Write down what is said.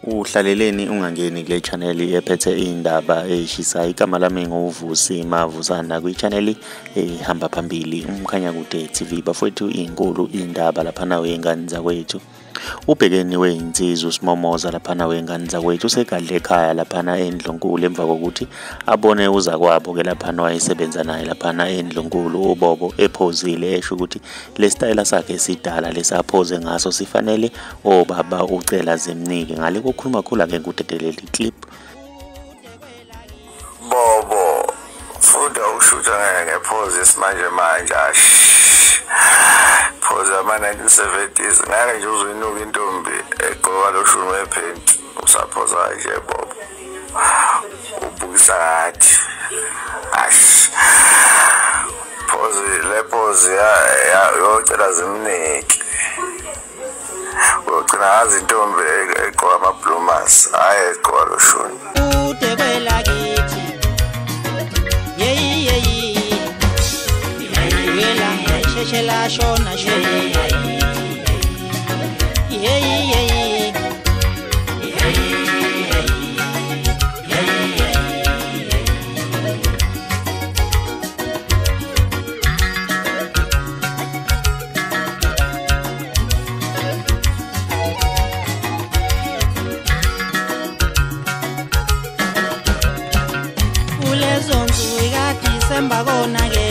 Uhlaleleni ungangeni kule channel ephethe indaba eshisayo. Igama lami nguVusi Mavusana kwi-channel ehamba phambili uMkhanyakude TV. Bafowethu inkulu indaba laphana wey'ngane zakwethu. Ubhekeni wey'nsizwa uSimomoza laphana wey'ngane zakwethu usegadle ekhaya laphana eNdlunkulu emva kokuthi abone uzakwabo-ke laphana wayesebenza naye laphana eNdlunkulu uBobo ephozile esho ukuthi le sitayela sakhe esidala lesaphoze ngaso sifanele obaba ucela zimnike. Ngale kokhuluma khula-ke ngudedeleli clip. Bobo funda ukushuta ngephoze isimanje manje phoze ama-1970s ngeke nje uzoyinuka intombi egqoka loshumi wephenti usaphoza nje Bobo ubukisa ngathi phoze yocela zimnike ugcina ngazi intombi egqoka ama-bloomers hhayi egqoka loshumi udekwela kithi shela shona kulezo nsuku ika December kona ke